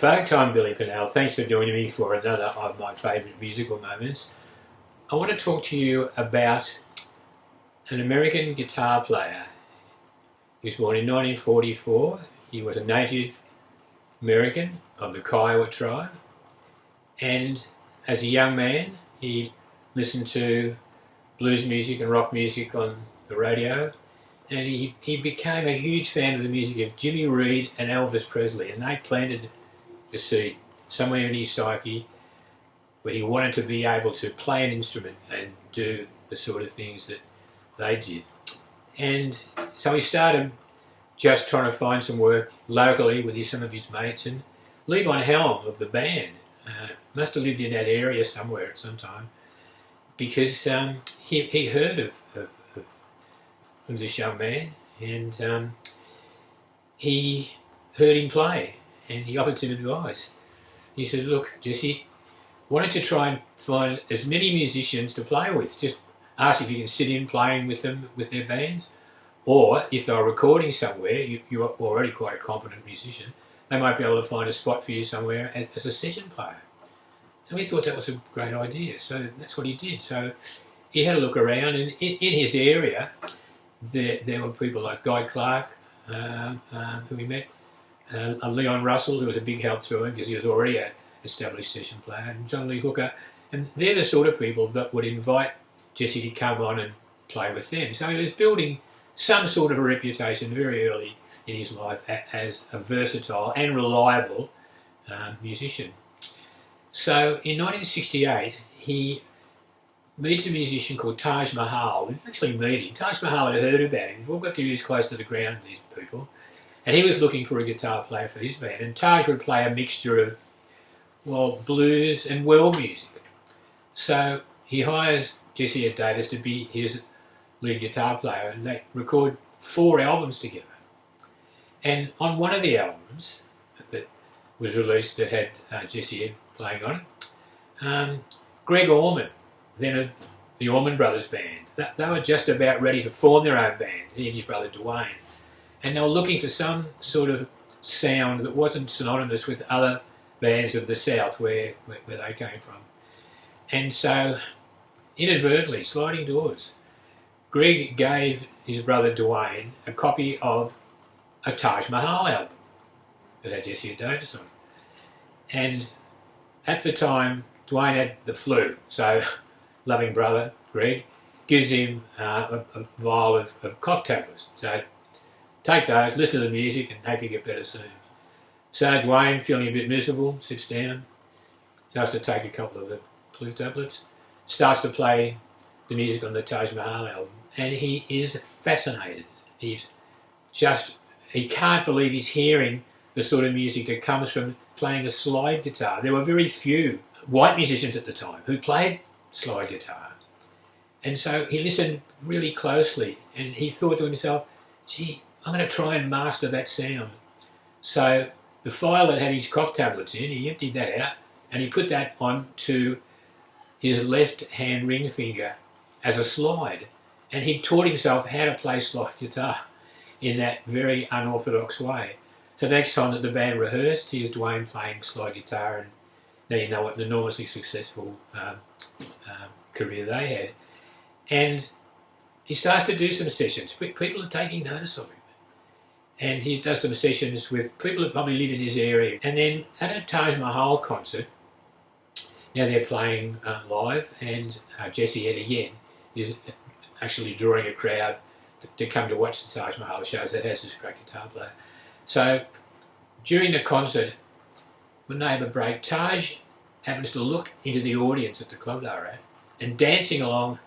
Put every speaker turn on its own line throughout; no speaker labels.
folks, I'm Billy Pennell. Thanks for joining me for another of my favourite musical moments. I want to talk to you about an American guitar player. He was born in 1944. He was a Native American of the Kiowa tribe, and as a young man he listened to blues music and rock music on the radio, and he became a huge fan of the music of Jimmy Reed and Elvis Presley, and they planted a seed somewhere in his psyche where he wanted to be able to play an instrument and do the sort of things that they did. And so he started just trying to find some work locally with some of his mates, and Levon Helm of the band must have lived in that area somewhere at some time, because he heard of this young man, and he heard him play, and he offered some advice. He said, "Look, Jesse, why don't you try and find as many musicians to play with? Just ask if you can sit in playing with them, with their bands, or if they're recording somewhere, you're already quite a competent musician, they might be able to find a spot for you somewhere as a session player." So he thought that was a great idea, so that's what he did. So he had a look around, and in his area there were people like Guy Clark, who he met, Leon Russell, who was a big help to him because he was already an established session player, and John Lee Hooker, and they're the sort of people that would invite Jesse to come on and play with them. So he was building some sort of a reputation very early in his life as a versatile and reliable musician. So in 1968 he meets a musician called Taj Mahal. We didn't actually meet him. Taj Mahal had heard about him. We've all got to use close to the ground, these people. And he was looking for a guitar player for his band. And Taj would play a mixture of, well, blues and world music. So he hires Jesse Ed Davis to be his lead guitar player, and they record 4 albums together. And on one of the albums that was released that had Jesse Ed playing on it, Greg Allman, then of the Allman Brothers Band, they were just about ready to form their own band, he and his brother Dwayne. And they were looking for some sort of sound that wasn't synonymous with other bands of the South where they came from. And so, inadvertently, sliding doors, Greg gave his brother Dwayne a copy of a Taj Mahal album that had Jesse Ed Davis on. And at the time, Dwayne had the flu, so loving brother Greg gives him a vial of cough tablets. So take those, listen to the music, and hope you get better soon. So Dwayne, feeling a bit miserable, sits down, starts to take a couple of the flu tablets, starts to play the music on the Taj Mahal album, and he is fascinated. He can't believe he's hearing the sort of music that comes from playing a slide guitar. There were very few white musicians at the time who played slide guitar. And so he listened really closely, and he thought to himself, gee, I'm going to try and master that sound. So the file that had his cough tablets in, he emptied that out, and he put that onto his left hand ring finger as a slide. And he taught himself how to play slide guitar in that very unorthodox way. So the next time that the band rehearsed, here's Dwayne playing slide guitar, and now you know what the enormously successful career they had. And he starts to do some sessions. People are taking notice of him. And he does some sessions with people that probably live in his area. And then at a Taj Mahal concert, now they're playing live, and Jesse Ed again is actually drawing a crowd to come to watch the Taj Mahal shows that has this great guitar player. So during the concert, when they have a break, Taj happens to look into the audience at the club they were at, and dancing along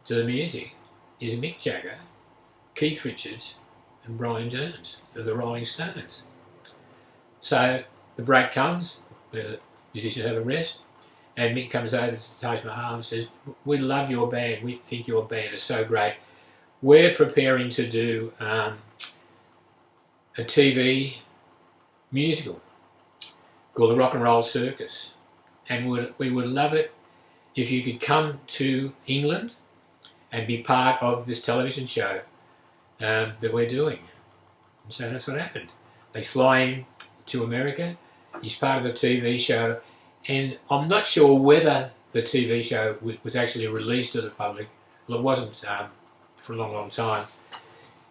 to the music is Mick Jagger, Keith Richards, and Brian Jones of the Rolling Stones. So the break comes, where the musicians have a rest, and Mick comes over to Taj Mahal and says, "We love your band, we think your band is so great. We're preparing to do a TV musical called The Rock and Roll Circus, and we would love it if you could come to England and be part of this television show that we're doing." And so that's what happened. They fly in to America, He's part of the TV show, and I'm not sure whether the TV show was actually released to the public. Well, it wasn't for a long, long time.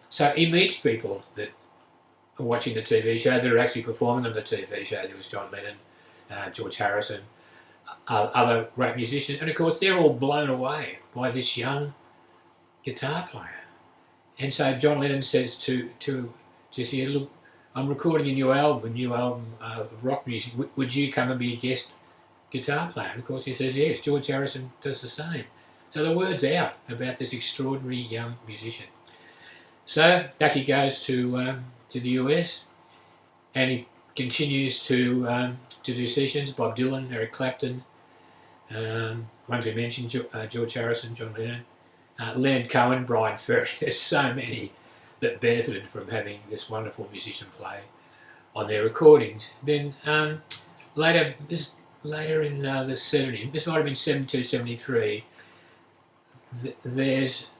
So he meets people that are watching the TV show that are actually performing on the TV show. There was John Lennon, George Harrison, other great musicians, and of course they're all blown away by this young guitar player. And so John Lennon says to Jesse, look, I'm recording a new album of rock music. Would you come and be a guest guitar player? And of course he says yes. George Harrison does the same. So the word's out about this extraordinary young musician. So back he goes to the US, and he continues to do sessions. Bob Dylan, Eric Clapton, ones we mentioned, George Harrison, John Lennon, Leonard Cohen, Brian Ferry. There's so many that benefited from having this wonderful musician play on their recordings. Then later in the 70s, this might have been 72, 73, there's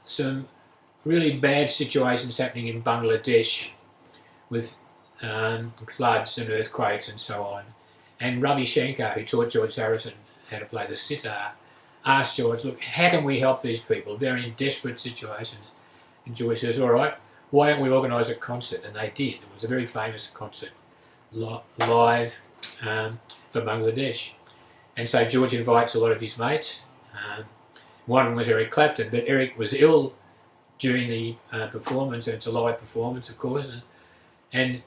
some really bad situations happening in Bangladesh with floods and earthquakes and so on. And Ravi Shankar, who taught George Harrison how to play the sitar, asked George, look, how can we help these people? They're in desperate situations. And George says, all right, why don't we organise a concert? And they did. It was a very famous concert live for Bangladesh. And so George invites a lot of his mates. One of them was Eric Clapton, but Eric was ill during the performance, and it's a live performance, of course. And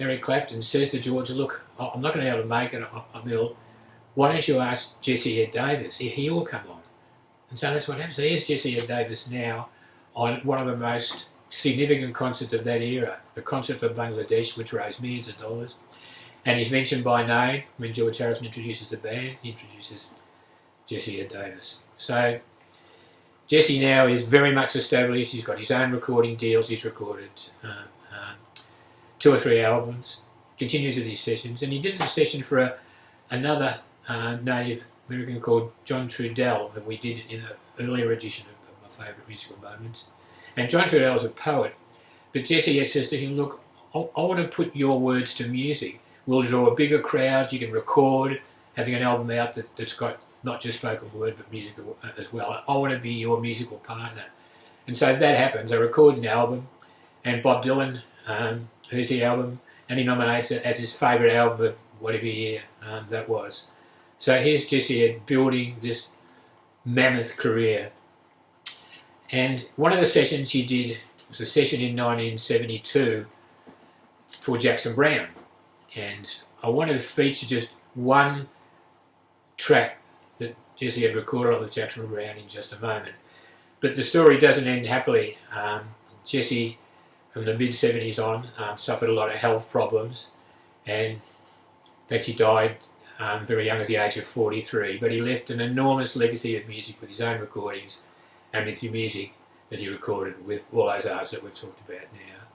Eric Clapton says to George, look, I'm not going to be able to make it, I'm ill. Why don't you ask Jesse Ed Davis? He will come on. And so that's what happens. So here's Jesse Ed Davis now on one of the most significant concerts of that era, the concert for Bangladesh, which raised millions of dollars. And he's mentioned by name when George Harrison introduces the band. He introduces Jesse Ed Davis. So Jesse now is very much established. He's got his own recording deals. He's recorded 2 or 3 albums, continues with his sessions, and he did a session for another Native American called John Trudell that we did in an earlier edition of my favourite musical moments. And John Trudell's a poet, but Jesse says to him, look, I want to put your words to music. We'll draw a bigger crowd, you can record, having an album out that's got not just spoken word but music as well. I want to be your musical partner. And so that happens. I record an album, and Bob Dylan, who's the album, and he nominates it as his favourite album of whatever year that was. So here's Jesse Ed building this mammoth career. And one of the sessions he did was a session in 1972 for Jackson Browne. And I want to feature just one track that Jesse had recorded on with Jackson Browne in just a moment. But the story doesn't end happily. Jesse, from the mid-70s on, suffered a lot of health problems, and in fact he died very young at the age of 43, but he left an enormous legacy of music with his own recordings and with the music that he recorded with all those artists that we've talked about now.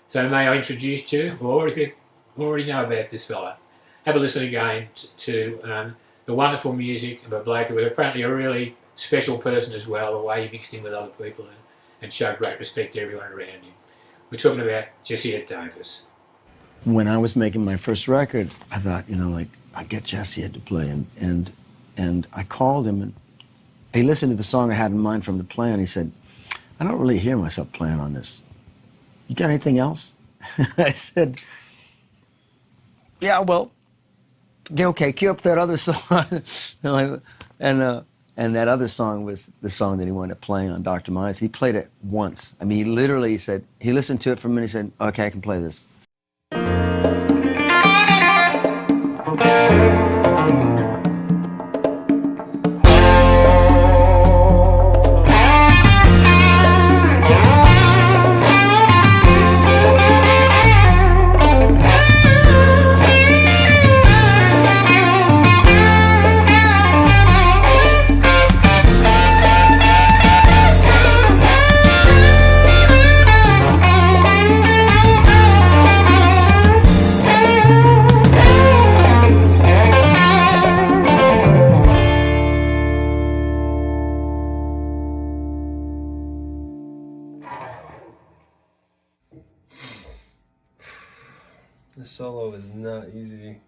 So may I introduce you, or if you already know about this fella, have a listen again to the wonderful music of a bloke who was apparently a really special person as well, the way he mixed in with other people and showed great respect to everyone around him. We're talking about Jesse Ed Davis.
When I was making my first record, I thought, I'd get Jesse Ed to play, and I called him, and he listened to the song I had in mind from the play, and he said, I don't really hear myself playing on this. You got anything else? I said, yeah, well, okay, cue up that other song. And that other song was the song that he wanted playing on Dr. Mize. He played it once. I mean, he literally said, he listened to it for a minute, he said, okay, I can play this.
The solo is not easy.